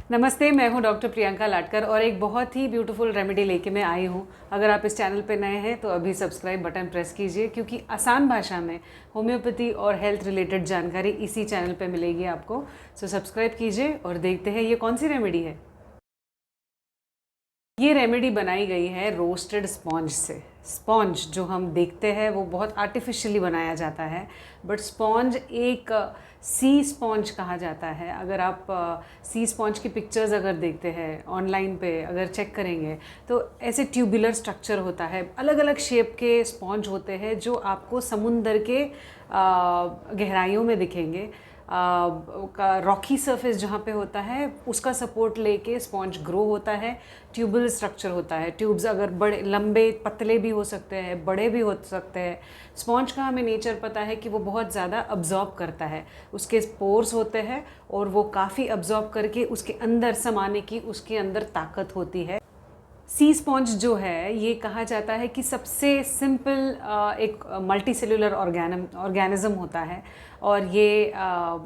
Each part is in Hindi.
नमस्ते, मैं हूं डॉक्टर प्रियंका लाटकर और एक बहुत ही ब्यूटीफुल रेमेडी लेके मैं आई हूं। अगर आप इस चैनल पे नए हैं तो अभी सब्सक्राइब बटन प्रेस कीजिए, क्योंकि आसान भाषा में होम्योपैथी और हेल्थ रिलेटेड जानकारी इसी चैनल पे मिलेगी आपको। सो सब्सक्राइब कीजिए और देखते हैं ये कौन सी रेमेडी है। ये रेमेडी बनाई गई है रोस्टेड स्पॉन्ज से। स्पॉन्ज जो हम देखते हैं वो बहुत आर्टिफिशियली बनाया जाता है, बट स्पॉन्ज एक सी स्पॉन्ज कहा जाता है। अगर आप सी स्पॉन्ज की पिक्चर्स अगर देखते हैं ऑनलाइन पे अगर चेक करेंगे तो ऐसे ट्यूबुलर स्ट्रक्चर होता है, अलग अलग शेप के स्पॉन्ज होते हैं जो आपको समुंदर के गहराइयों में दिखेंगे। का रॉकी सरफेस जहाँ पे होता है उसका सपोर्ट लेके स्पॉन्ज ग्रो होता है। ट्यूबल स्ट्रक्चर होता है, ट्यूब्स अगर बड़े लंबे पतले भी हो सकते हैं, बड़े भी हो सकते हैं। स्पॉन्ज का हमें नेचर पता है कि वो बहुत ज़्यादा अब्जॉर्ब करता है, उसके पोर्स होते हैं और वो काफ़ी अब्जॉर्ब करके उसके अंदर समाने की उसके अंदर ताकत होती है। सी स्पॉन्ज जो है ये कहा जाता है कि सबसे सिंपल एक मल्टी सेलुलर ऑर्गेनिज्म होता है और ये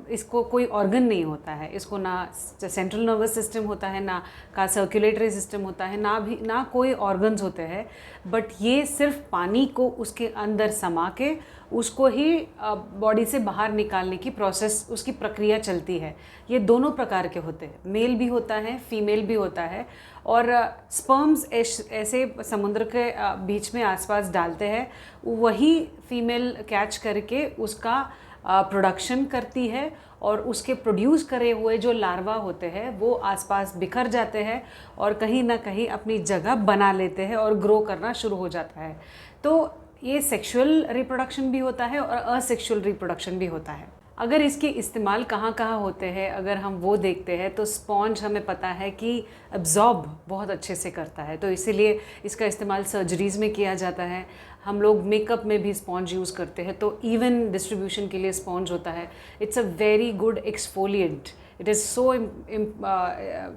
इसको कोई ऑर्गन नहीं होता है। इसको ना सेंट्रल नर्वस सिस्टम होता है, ना का सर्कुलेटरी सिस्टम होता है, ना कोई ऑर्गन्स होते हैं। बट ये सिर्फ पानी को उसके अंदर समा के उसको ही बॉडी से बाहर निकालने की प्रोसेस, उसकी प्रक्रिया चलती है। ये दोनों प्रकार के होते हैं, मेल भी होता है, फीमेल भी होता है। और स्पर्म्स ऐसे समुद्र के बीच में आसपास डालते हैं, वही फीमेल कैच करके उसका प्रोडक्शन करती है और उसके प्रोड्यूस करे हुए जो लार्वा होते हैं वो आसपास बिखर जाते हैं और कहीं ना कहीं अपनी जगह बना लेते हैं और ग्रो करना शुरू हो जाता है। तो ये सेक्सुअल रिप्रोडक्शन भी होता है और असेक्सुअल रिप्रोडक्शन भी होता है। अगर इसके इस्तेमाल कहाँ कहाँ होते हैं अगर हम वो देखते हैं तो स्पॉन्ज हमें पता है कि अब्जॉर्ब बहुत अच्छे से करता है, तो इसीलिए इसका इस्तेमाल सर्जरीज़ में किया जाता है। हम लोग मेकअप में भी स्पॉन्ज यूज़ करते हैं, तो इवन डिस्ट्रीब्यूशन के लिए स्पॉन्ज होता है। It's a very good exfoliant. It is so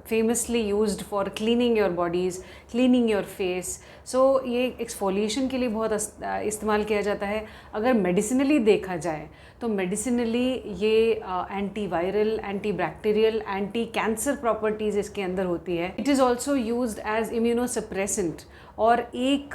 famously used for cleaning your bodies, cleaning your face. So ये एक्सफोलिएशन के लिए बहुत इस्तेमाल किया जाता है। अगर मेडिसिनली देखा जाए तो मेडिसिनली ये antiviral, antibacterial, anti cancer properties इसके अंदर होती है। It is also used as immunosuppressant. और एक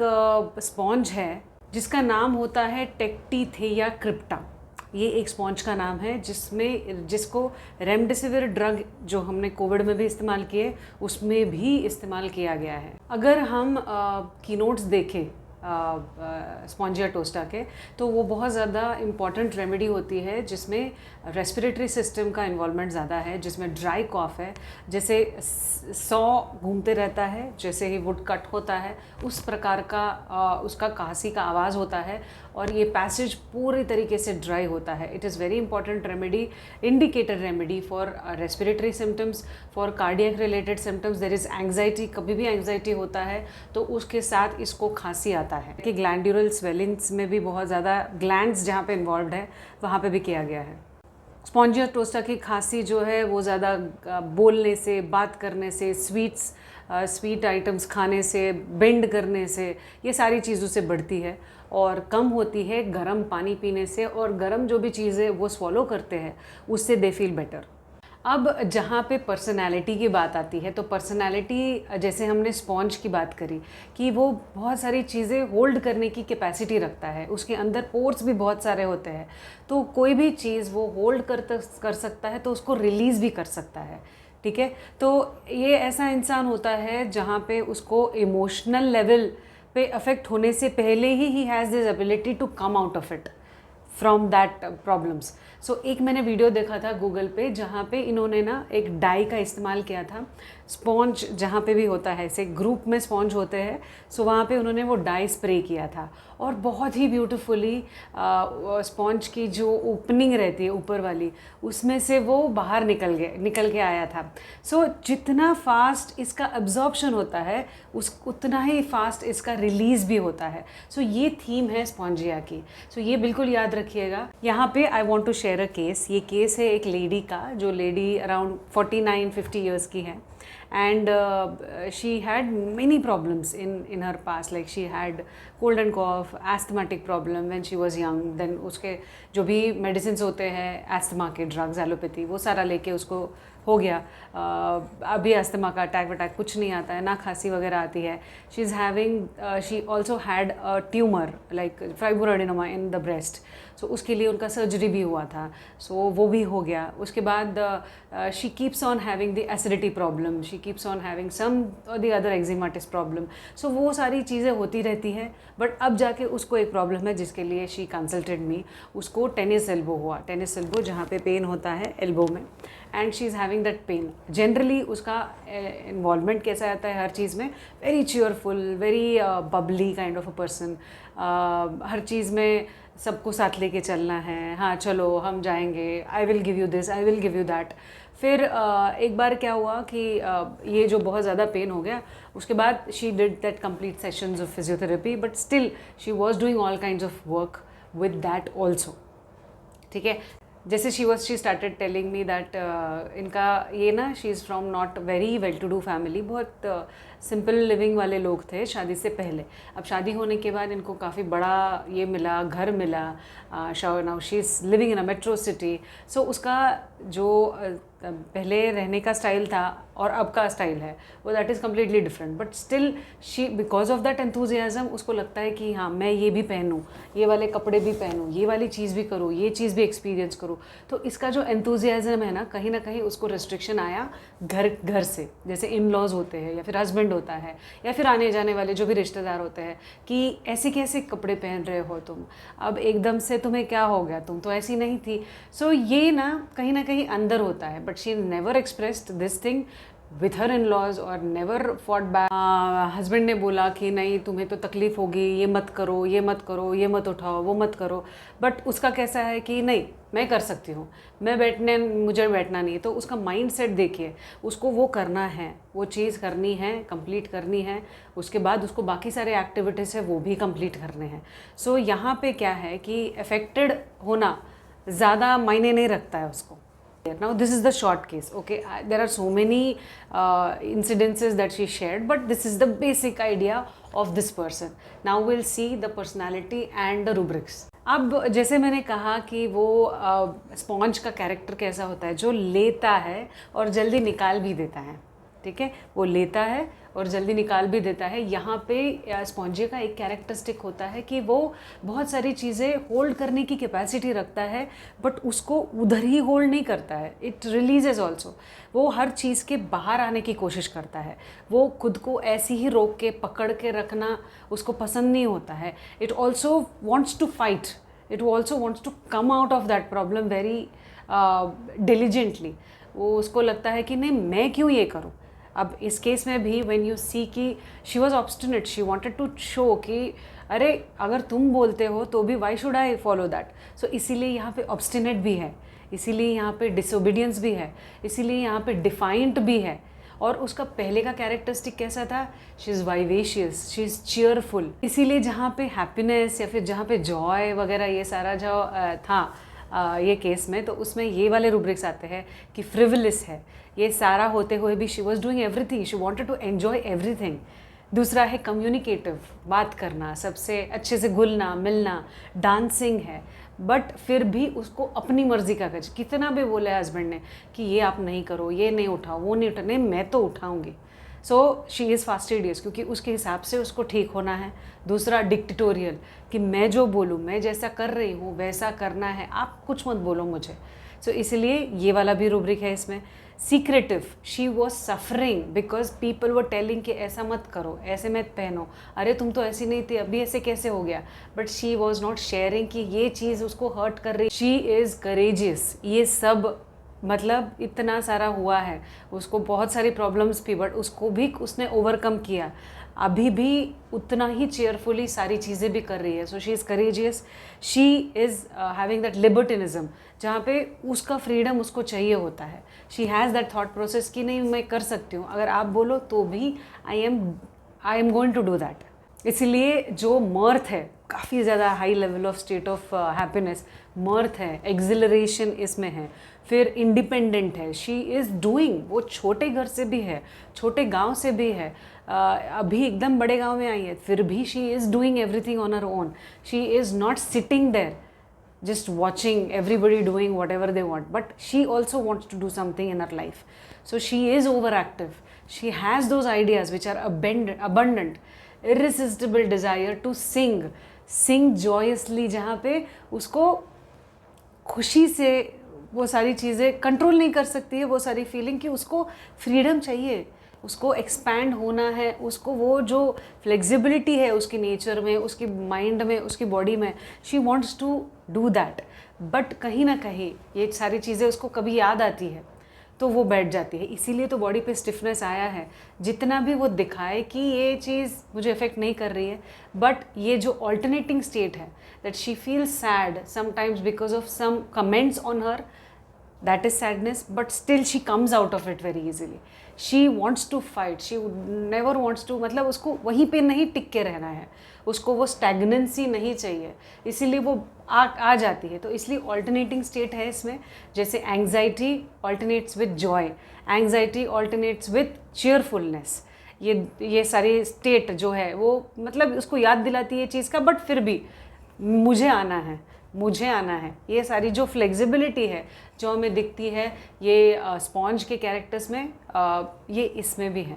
स्पॉन्ज है जिसका नाम होता है टेक्टीथेया क्रिप्टा। ये एक स्पॉन्ज का नाम है जिसको रेमडेसिविर ड्रग जो हमने कोविड में भी इस्तेमाल किए उसमें भी इस्तेमाल किया गया है। अगर हम कीनोट्स देखें स्पॉन्जिया टोस्टा के, तो वो बहुत ज़्यादा इम्पॉर्टेंट रेमेडी होती है जिसमें रेस्पिरेटरी सिस्टम का इन्वॉल्वमेंट ज़्यादा है, जिसमें ड्राई कॉफ है, जैसे सौ घूमते रहता है, जैसे ही वुड कट होता है उस प्रकार का उसका खांसी का आवाज़ होता है और ये पैसेज पूरी तरीके से ड्राई होता है। It is very important remedy, indicated remedy for respiratory symptoms, for cardiac related symptoms. There is anxiety, कभी भी एंग्जाइटी होता है तो उसके साथ इसको खांसी आता है। कि ग्लैंडुलर स्वेलिंग्स में भी बहुत ज़्यादा ग्लैंड्स जहाँ पे इन्वॉल्व है वहाँ पे भी किया गया है। स्पॉन्जिया टोस्टा की खांसी जो है वो ज़्यादा बोलने से, बात करने से, स्वीट आइटम्स खाने से, बेंड करने से, ये सारी चीज़ों से बढ़ती है और कम होती है गर्म पानी पीने से, और गर्म जो भी चीज़ें वो स्वॉलो करते हैं उससे दे फील बेटर। अब जहाँ पे पर्सनालिटी की बात आती है तो पर्सनालिटी, जैसे हमने स्पॉन्ज की बात करी कि वो बहुत सारी चीज़ें होल्ड करने की कैपेसिटी रखता है, उसके अंदर पोर्स भी बहुत सारे होते हैं, तो कोई भी चीज़ वो होल्ड कर सकता है तो उसको रिलीज़ भी कर सकता है। ठीक है, तो ये ऐसा इंसान होता है जहाँ पे उसको इमोशनल लेवल पे अफेक्ट होने से पहले ही has this ability to come out of it from that problems. So एक मैंने वीडियो देखा था गूगल पे जहाँ पे इन्होंने ना एक डाई का इस्तेमाल किया था। स्पॉन्ज जहाँ पे भी होता है, ऐसे ग्रुप में स्पॉन्ज होते हैं, सो वहाँ पे उन्होंने वो डाई स्प्रे किया था और बहुत ही ब्यूटीफुली स्पॉन्ज की जो ओपनिंग रहती है ऊपर वाली, उसमें से वो बाहर निकल के आया था। सो जितना फास्ट इसका एब्जॉर्प्शन होता है उतना ही फास्ट इसका रिलीज़ भी होता है। सो ये थीम है स्पॉन्जिया की। सो ये बिल्कुल याद रखिएगा। यहाँ पे I want to share a case. ये केस है एक लेडी का, जो लेडी अराउंड 49-50 ईयर्स की है and she had many problems in her past, like she had cold and cough, asthmatic problem when she was young, then उसके जो भी medicines होते हैं asthma के drugs, एलोपैथी, वो सारा लेके उसको हो गया, अभी अस्थमा का अटैक वटैक कुछ नहीं आता है, ना खांसी वगैरह आती है. She also had a tumour like fibroadenoma in the breast. So उसके लिए उनका सर्जरी भी हुआ था. सो वो भी हो गया. उसके बाद she keeps on having the acidity problem, she keeps on having some the other eczematous problem. So वो सारी चीज़ें होती रहती है. बट अब जाके उसको एक प्रॉब्लम है जिसके लिए शी कंसल्टेड मी. उसको टेनिस एल्बो हुआ. टेनिस एल्बो जहाँ पे पेन होता है एल्बो में, and she is having that pain. Generally उसका इन्वॉल्वमेंट कैसा आता है हर चीज़ में, very cheerful, very bubbly kind of a person. हर चीज़ में सबको साथ लेके चलना है, हाँ चलो हम जाएंगे, I will give you this, I will give you that. फिर एक बार क्या हुआ कि ये जो बहुत ज़्यादा पेन हो गया, उसके बाद she did that complete sessions of physiotherapy, but still she was doing all kinds of work with that also. ठीक है. जैसे she started telling me that इनका ये ना, she is from not very well to do family, बहुत सिंपल लिविंग वाले लोग थे शादी से पहले. अब शादी होने के बाद इनको काफ़ी बड़ा ये मिला, घर मिला. Now she is living in a metro city. So उसका जो पहले रहने का स्टाइल था और अब का स्टाइल है वो that is completely different. But still she, because of that enthusiasm, उसको लगता है कि हाँ मैं ये भी पहनूँ, ये वाले कपड़े भी पहनूँ, ये वाली चीज़ भी करूँ, ये चीज़ भी एक्सपीरियंस करूँ. तो इसका जो एंथुजियाज़म है ना कहीं उसको रिस्ट्रिक्शन आया घर से. जैसे इन लॉज होते हैं या फिर हस्बैंड होता है या फिर आने जाने वाले जो भी रिश्तेदार होते हैं कि ऐसे कैसे कपड़े पहन रहे हो तुम, अब एकदम से तुम्हें क्या हो गया, तुम तो ऐसी नहीं थी. सो ये ना कहीं अंदर होता है. But she never expressed this thing with her in-laws और never fought back. हस्बैंड ने बोला कि नहीं तुम्हें तो तकलीफ़ होगी, ये मत करो, ये मत करो, ये मत उठाओ, वो मत करो. बट उसका कैसा है कि नहीं मैं कर सकती हूँ, मुझे बैठना नहीं. तो उसका माइंड सेट देखिए, उसको वो करना है, वो चीज़ करनी है, कंप्लीट करनी है. उसके बाद उसको बाकी सारे एक्टिविटीज़ है वो भी कंप्लीट करने हैं. सो यहाँ पे क्या है कि अफेक्टेड होना ज़्यादा मायने नहीं रखता है उसको. Now this is the short case, okay. There are so many incidences that she shared, but this is the basic idea of this person. Now we'll see the personality and the rubrics. अब जैसे मैंने कहा कि वो स्पॉन्ज का कैरेक्टर कैसा होता है, जो लेता है और जल्दी निकाल भी देता है. ठीक है, वो लेता है और जल्दी निकाल भी देता है. यहाँ पे स्पॉन्जिया का एक कैरेक्टरिस्टिक होता है कि वो बहुत सारी चीज़ें होल्ड करने की कैपेसिटी रखता है, बट उसको उधर ही होल्ड नहीं करता है. It releases also. वो हर चीज़ के बाहर आने की कोशिश करता है. वो खुद को ऐसी ही रोक के पकड़ के रखना उसको पसंद नहीं होता है. It also wants to fight. It also wants to come out of that problem very diligently. वो उसको लगता है कि नहीं मैं क्यों ये करूँ. अब इस केस में भी व्हेन यू सी कि she was obstinate, she wanted to show कि अरे अगर तुम बोलते हो तो भी why should I follow that. So इसीलिए यहाँ पे ऑब्स्टिनेट भी है, इसीलिए यहाँ पे डिसोबीडियंस भी है, इसीलिए यहाँ पे डिफाइंट भी है. और उसका पहले का कैरेक्टरिस्टिक कैसा था, she is vivacious, she is cheerful. इसीलिए जहाँ पे हैप्पीनेस या फिर जहाँ पे जॉय वगैरह ये सारा जो था ये केस में, तो उसमें ये वाले रूब्रिक्स आते हैं कि फ्रिवलिस है. ये सारा होते हुए भी she was doing everything, she wanted to enjoy everything. दूसरा है कम्युनिकेटिव, बात करना, सबसे अच्छे से घुलना मिलना. डांसिंग है, बट फिर भी उसको अपनी मर्जी का कर. कितना भी बोले हस्बैंड ने कि ये आप नहीं करो, ये नहीं उठाओ, वो नहीं उठा, नहीं मैं तो उठाऊंगी. सो शी इज़ फास्टिडियस क्योंकि उसके हिसाब से उसको ठीक होना है. दूसरा डिक्टेटोरियल, कि मैं जो बोलूँ, मैं जैसा कर रही हूँ वैसा करना है, आप कुछ मत बोलो मुझे. सो इसलिए ये वाला भी रूब्रिक है इसमें. Secretive, she was suffering because people were telling कि ऐसा मत करो, ऐसे मत पहनो, अरे तुम तो ऐसी नहीं थी, अभी ऐसे कैसे हो गया. But she was not sharing कि ये चीज़ उसको हर्ट कर रही. She is courageous. ये सब मतलब इतना सारा हुआ है, उसको बहुत सारी प्रॉब्लम्स थी, बट उसको भी उसने ओवरकम किया. अभी भी उतना ही चेयरफुली सारी चीज़ें भी कर रही है. So she is courageous. She is having that libertinism, जहाँ पे उसका फ्रीडम उसको चाहिए होता है. She has that thought process कि नहीं मैं कर सकती हूँ, अगर आप बोलो तो भी I am going to do that. इसीलिए जो मर्थ है, काफ़ी ज़्यादा high level of state of happiness, mirth है, एक्सिलरेशन इसमें है. फिर इंडिपेंडेंट है, शी इज़ डूइंग. वो छोटे घर से भी है, छोटे गांव से भी है, अभी एकदम बड़े गांव में आई है, फिर भी she is doing everything on her own. She is not sitting there just watching everybody doing whatever they want, but she also wants to do something in her life. So she is overactive. She has those ideas which are abundant, irresistible desire to sing joyously, जहाँ पे उसको खुशी से वो सारी चीज़ें कंट्रोल नहीं कर सकती है, वो सारी फीलिंग कि उसको फ्रीडम चाहिए, उसको एक्सपैंड होना है, उसको वो जो फ्लेक्सिबिलिटी है उसकी नेचर में, उसकी माइंड में, उसकी बॉडी में, she wants to do that. But कहीं ना कहीं ये सारी चीज़ें उसको कभी याद आती है तो वो बैठ जाती है. इसीलिए तो बॉडी पे स्टिफनेस आया है. जितना भी वो दिखाए कि ये चीज़ मुझे इफेक्ट नहीं कर रही है, बट ये जो ऑल्टरनेटिंग स्टेट है, that she feels sad sometimes because of some comments on her, that is sadness, but still she comes out of it very easily. She wants to fight, she never wants to, मतलब उसको वहीं पे नहीं टिक के रहना है, उसको वो स्टैग्नेंसी नहीं चाहिए, इसीलिए वो आ जाती है. तो इसलिए ऑल्टरनेटिंग स्टेट है इसमें. जैसे anxiety alternates with Joy, anxiety alternates with cheerfulness. ये सारी स्टेट जो है वो मतलब उसको याद दिलाती है चीज़ का, बट फिर भी मुझे आना है. ये सारी जो फ्लेक्सिबिलिटी है जो हमें दिखती है ये स्पॉन्ज के कैरेक्टर्स में, ये इसमें भी है.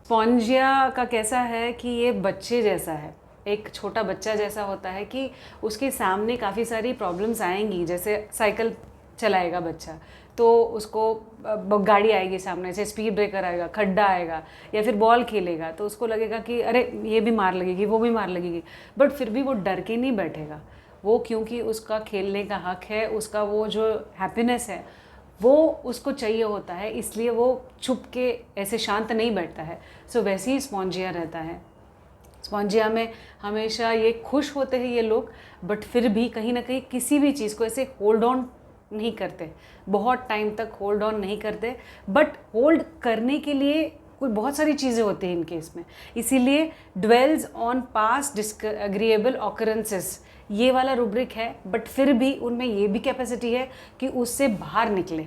स्पॉन्जिया का कैसा है कि ये बच्चे जैसा है, एक छोटा बच्चा जैसा होता है कि उसके सामने काफ़ी सारी प्रॉब्लम्स आएंगी. जैसे साइकिल चलाएगा बच्चा तो उसको गाड़ी आएगी सामने से, स्पीड ब्रेकर आएगा, खड्डा आएगा, या फिर बॉल खेलेगा तो उसको लगेगा कि अरे ये भी मार लगेगी, वो भी मार लगेगी, बट फिर भी वो डर के नहीं बैठेगा. वो क्योंकि उसका खेलने का हक है, उसका वो जो हैप्पीनेस है वो उसको चाहिए होता है, इसलिए वो छुप के ऐसे शांत नहीं बैठता है. सो वैसे ही स्पॉन्जिया रहता है. स्पॉन्जिया में हमेशा ये खुश होते हैं ये लोग, बट फिर भी कहीं ना कहीं किसी भी चीज़ को ऐसे होल्ड ऑन नहीं करते, बहुत टाइम तक होल्ड ऑन नहीं करते. बट होल्ड करने के लिए कोई बहुत सारी चीज़ें होती हैं इनके इसमें, इसीलिए dwells on past disagreeable occurrences ये वाला रूब्रिक है. बट फिर भी उनमें ये भी कैपेसिटी है कि उससे बाहर निकले,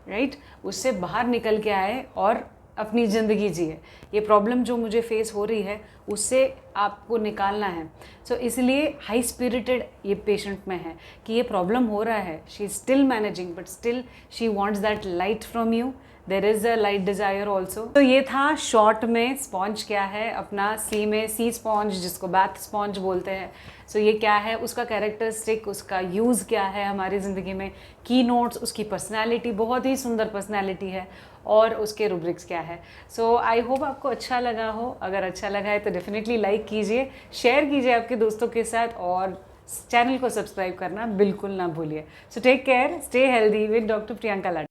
राइट, उससे बाहर निकल के आए और अपनी ज़िंदगी जिए. ये प्रॉब्लम जो मुझे फेस हो रही है उससे आपको निकालना है. सो इसलिए हाई स्पिरिटेड ये पेशेंट में है कि ये प्रॉब्लम हो रहा है, she is still managing, but still she wants that light from you. There is a light desire also. तो ये था शॉर्ट में स्पॉन्ज क्या है अपना, सी में सी स्पॉन्ज जिसको बैथ स्पॉन्ज बोलते हैं. सो ये क्या है, उसका कैरेक्टरिस्टिक, उसका यूज़ क्या है हमारी ज़िंदगी में, की नोट्स, उसकी पर्सनैलिटी, बहुत ही सुंदर पर्सनैलिटी है, और उसके रूब्रिक्स क्या है. सो आई होप आपको अच्छा लगा हो. अगर अच्छा लगा है तो डेफिनेटली लाइक कीजिए, शेयर कीजिए आपके दोस्तों के साथ, और चैनल को सब्सक्राइब करना बिल्कुल ना भूलिए. So take care, stay healthy with doctor Priyanka Lad.